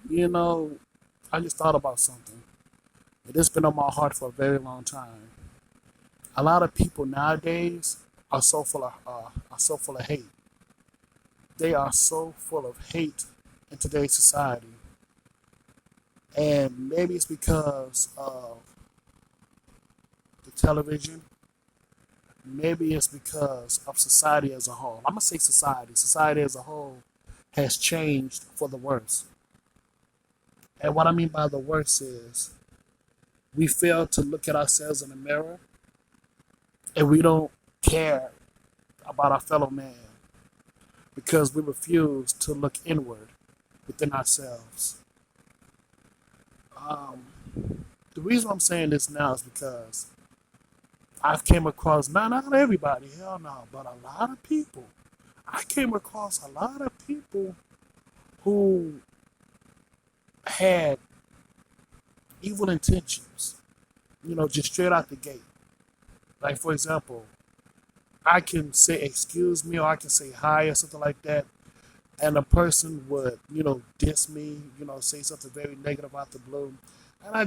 You know, I just thought about something. It has been on my heart for a very long time. A lot of people nowadays are so full of hate. They are so full of hate in today's society, and maybe it's because of the television. Maybe it's because of society as a whole. I'm gonna say society. Society as a whole has changed for the worse. And what I mean by the worse is we fail to look at ourselves in the mirror and we don't care about our fellow man because we refuse to look inward within ourselves. Um, the reason I'm saying this now is because I've came across, not everybody, hell no, but a lot of people. I came across a lot of people who had evil intentions, just straight out the gate. Like, for example, I can say excuse me or I can say hi or something like that, and a person would, diss me, say something very negative out the blue. And I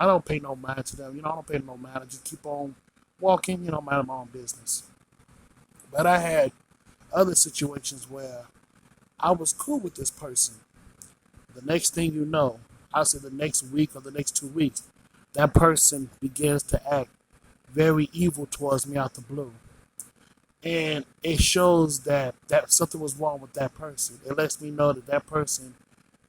don't pay no mind to them, I don't pay no mind. I just keep on walking, mind my own business. But I had other situations where I was cool with this person. The next thing you know, I'll say the next week or the next 2 weeks, that person begins to act very evil towards me out the blue. And it shows that something was wrong with that person. It lets me know that that person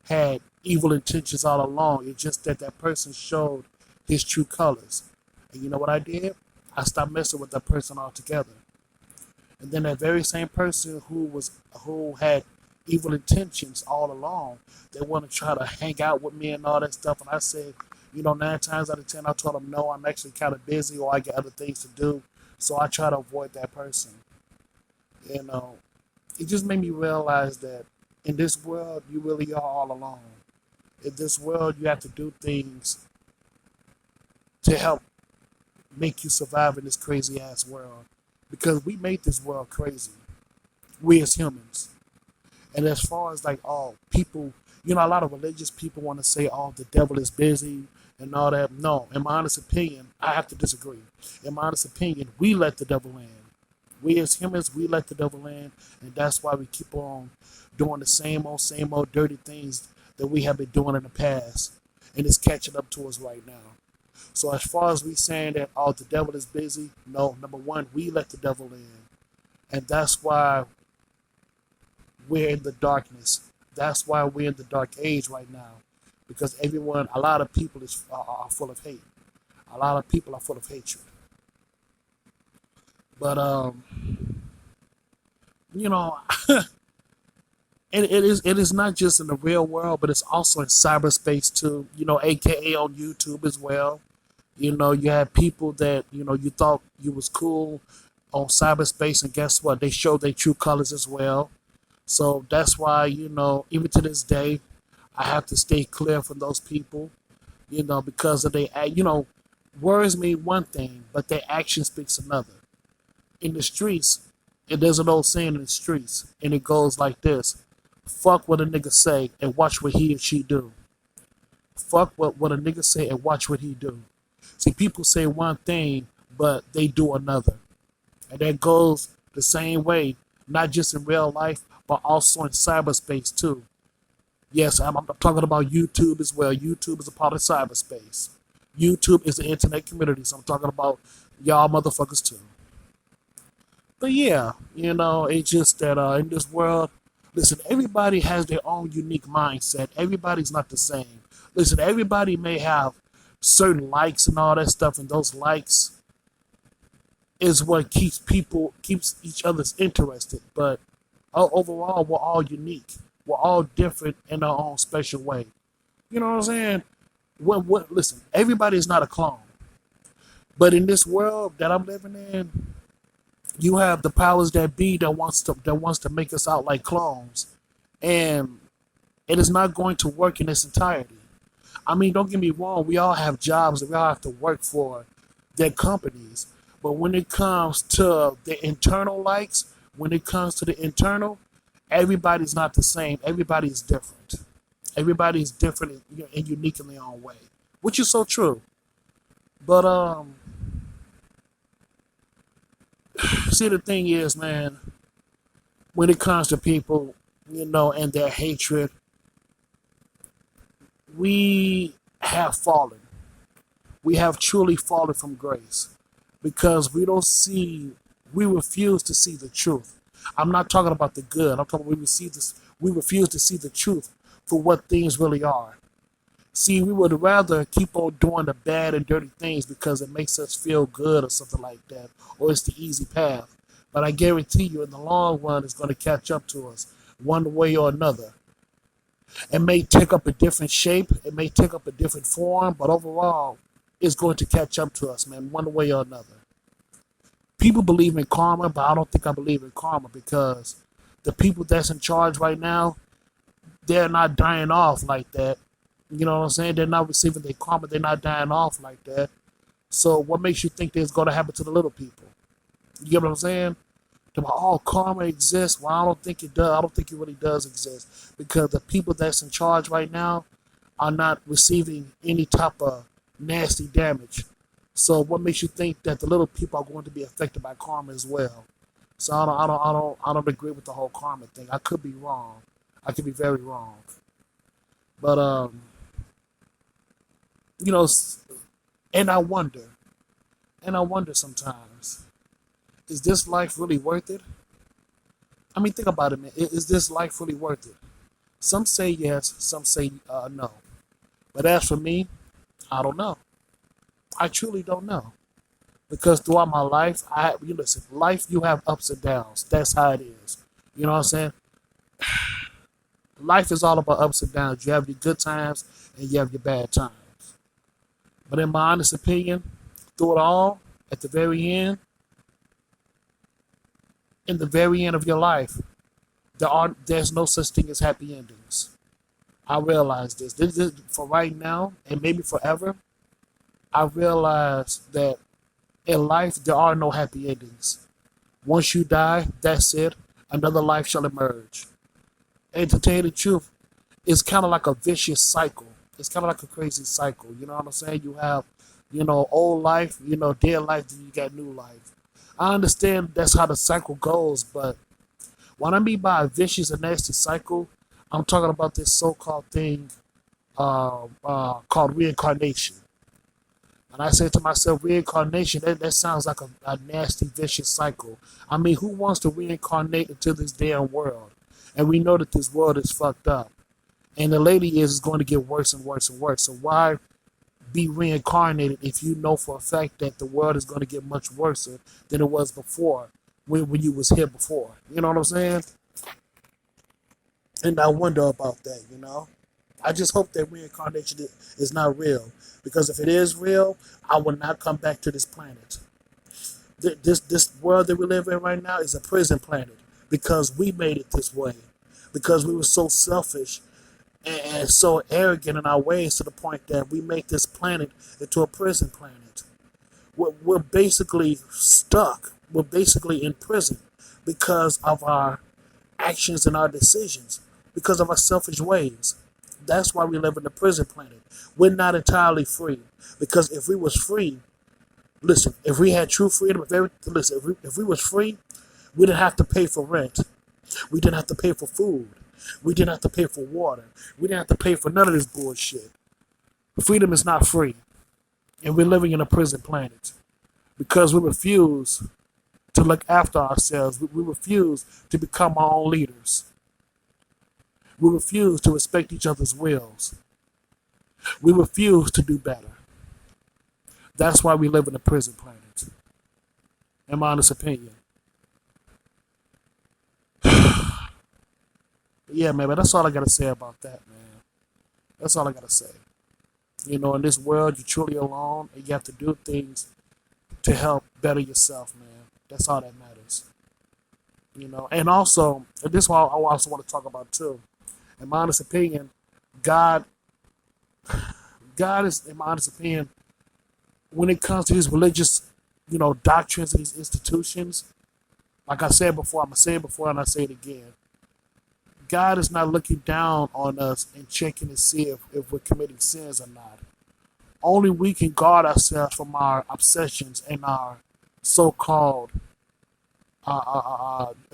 had evil intentions all along. It's just that that person showed his true colors. And you know what I did? I stopped messing with that person altogether. And then that very same person who had evil intentions all along, they want to try to hang out with me and all that stuff. And I said, 9 times out of 10, I told them no, I'm actually kind of busy or I get other things to do. So I try to avoid that person. You know, it just made me realize that in this world, you really are all alone. In this world, you have to do things to help make you survive in this crazy ass world. Because we made this world crazy. We as humans. And as far as like all people, a lot of religious people want to say, oh, the devil is busy and all that. No, in my honest opinion, I have to disagree. In my honest opinion, we let the devil in. We as humans, we let the devil in, and that's why we keep on doing the same old dirty things that we have been doing in the past, and it's catching up to us right now. So as far as we saying that, oh, the devil is busy, no, number one, we let the devil in, and that's why we're in the darkness. That's why we're in the dark age right now, because a lot of people are full of hate. A lot of people are full of hatred. But you know, it is not just in the real world, but it's also in cyberspace too. AKA on YouTube as well. You have people that you thought you was cool on cyberspace, and guess what? They show their true colors as well. So that's why even to this day, I have to stay clear from those people. Because of words mean one thing, but their action speaks another. In the streets, there's an old saying in the streets, and it goes like this: "Fuck what a nigga say and watch what he or she do." Fuck what a nigga say and watch what he do. See, people say one thing, but they do another, and that goes the same way, not just in real life, but also in cyberspace too. Yes, I'm talking about YouTube as well. YouTube is a part of cyberspace. YouTube is the internet community, so I'm talking about y'all motherfuckers too. But yeah, it's just that in this world, listen, everybody has their own unique mindset. Everybody's not the same. Listen, everybody may have certain likes and all that stuff, and those likes is what keeps each other's interested. But overall, we're all unique. We're all different in our own special way. You know what I'm saying? Listen, everybody is not a clone. But in this world that I'm living in, you have the powers that be that wants to make us out like clones, and it is not going to work in its entirety. I mean, don't get me wrong. We all have jobs that we all have to work for their companies, but when it comes to the internal likes, when it comes to the internal, everybody's not the same. Everybody is different. Everybody's different and unique in their own way, which is so true. But see, the thing is, man, when it comes to people, and their hatred, we have fallen. We have truly fallen from grace because we refuse to see the truth. I'm not talking about the good. I'm talking we refuse to see the truth for what things really are. See, we would rather keep on doing the bad and dirty things because it makes us feel good or something like that, or it's the easy path. But I guarantee you, in the long run, it's going to catch up to us one way or another. It may take up a different shape, it may take up a different form, but overall, it's going to catch up to us, man, one way or another. People believe in karma, but I don't think I believe in karma because the people that's in charge right now, they're not dying off like that. You know what I'm saying? They're not receiving their karma. They're not dying off like that. So what makes you think that's going to happen to the little people? You get what I'm saying? Karma exists. Well, I don't think it does. I don't think it really does exist because the people that's in charge right now are not receiving any type of nasty damage. So what makes you think that the little people are going to be affected by karma as well? So I don't agree with the whole karma thing. I could be wrong. I could be very wrong. But you know, and I wonder sometimes, is this life really worth it? I mean, think about it, man. Is this life really worth it? Some say yes, some say no. But as for me, I don't know. I truly don't know. Because throughout my life, you listen, life, you have ups and downs. That's how it is. You know what I'm saying? Life is all about ups and downs. You have your good times and you have your bad times. But in my honest opinion, through it all, at the very end, in the very end of your life, there's no such thing as happy endings. I realize this. This is for right now and maybe forever. I realize that in life there are no happy endings. Once you die, that's it. Another life shall emerge. And to tell you the truth, it's kind of like a vicious cycle. It's kind of like a crazy cycle. You know what I'm saying? You have, old life, dead life, then you got new life. I understand that's how the cycle goes, but what I mean by a vicious and nasty cycle, I'm talking about this so-called thing called reincarnation. And I said to myself, reincarnation, that sounds like a nasty, vicious cycle. I mean, who wants to reincarnate into this damn world? And we know that this world is fucked up. And the lady is going to get worse and worse and worse. So why be reincarnated if you know for a fact that the world is going to get much worse than it was before, when you was here before? You know what I'm saying? And I wonder about that. I just hope that reincarnation is not real. Because if it is real, I will not come back to this planet. This world that we live in right now is a prison planet because we made it this way. Because we were so selfish and so arrogant in our ways to the point that we make this planet into a prison planet. We're basically stuck. We're basically in prison because of our actions and our decisions, because of our selfish ways. That's why we live in the prison planet. We're not entirely free. Because if we was free, listen, if we had true freedom, if we was free, we didn't have to pay for rent. We didn't have to pay for food. We didn't have to pay for water. We didn't have to pay for none of this bullshit. Freedom is not free. And we're living in a prison planet. Because we refuse to look after ourselves. We refuse to become our own leaders. We refuse to respect each other's wills. We refuse to do better. That's why we live in a prison planet. In my honest opinion. Yeah, man, but that's all I gotta say about that, man. That's all I gotta say. In this world, you're truly alone, and you have to do things to help better yourself, man. That's all that matters. And also, and this is what I also want to talk about too. In my honest opinion, God is, in my honest opinion, when it comes to these religious, doctrines and these institutions, like I said before, I'm gonna say it before and I say it again. God is not looking down on us and checking to see if we're committing sins or not. Only we can guard ourselves from our obsessions and our so-called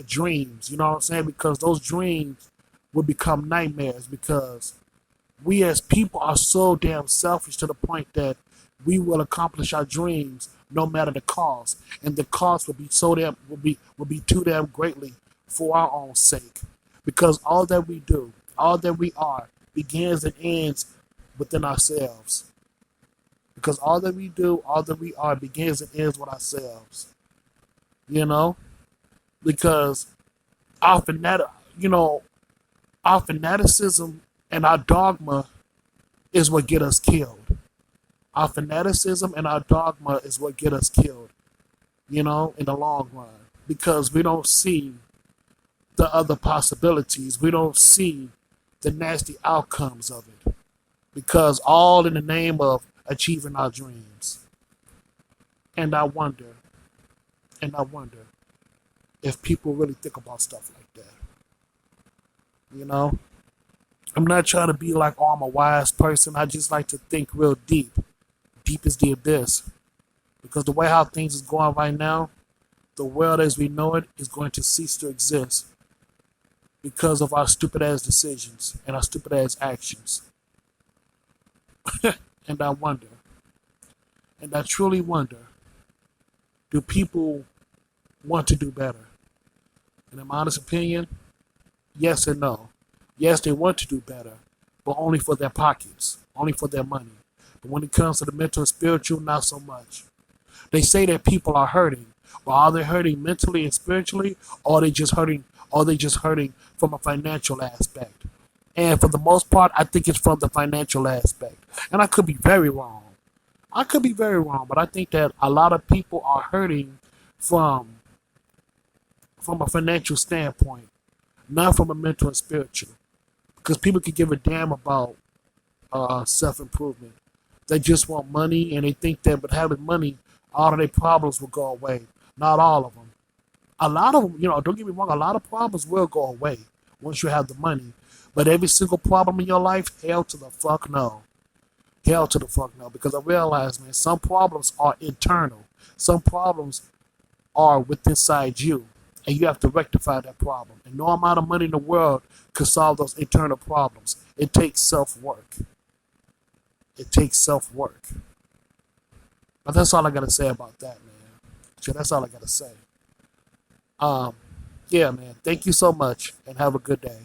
dreams. You know what I'm saying? Because those dreams will become nightmares because we as people are so damn selfish to the point that we will accomplish our dreams no matter the cost, and the cost will be so damn will be too damn greatly for our own sake, because all that we do, all that we are, begins and ends within ourselves. Because all that we do, all that we are, begins and ends with ourselves. You know, because our you know, our fanaticism and our dogma is what get us killed. Our fanaticism and our dogma is what get us killed, you know, in the long run. Because we don't see the other possibilities. We don't see the nasty outcomes of it. Because all in the name of achieving our dreams. And I wonder if people really think about stuff like that. You know? I'm not trying to be like, oh, I'm a wise person. I just like to think real deep. Deep as the abyss. Because the way how things is going right now, the world as we know it is going to cease to exist because of our stupid ass decisions and our stupid ass actions. And I wonder, and I truly wonder, do people want to do better? And in my honest opinion, yes and no. Yes, they want to do better, but only for their pockets, only for their money. But when it comes to the mental and spiritual, not so much. They say that people are hurting, but are they hurting mentally and spiritually, or are they just hurting from a financial aspect? And for the most part, I think it's from the financial aspect. And I could be very wrong. I could be very wrong, but I think that a lot of people are hurting from a financial standpoint, not from a mental and spiritual. Because people can give a damn about self-improvement. They just want money, and they think that with having money, all of their problems will go away. Not all of them. A lot of them, you know, don't get me wrong, a lot of problems will go away once you have the money. But every single problem in your life, hell to the fuck no. Hell to the fuck no. Because I realize, man, some problems are internal. Some problems are within inside you. And you have to rectify that problem. And no amount of money in the world could solve those internal problems. It takes self-work. It takes self-work. But that's all I got to say about that, man. So that's all I got to say. Yeah, man. Thank you so much, and have a good day.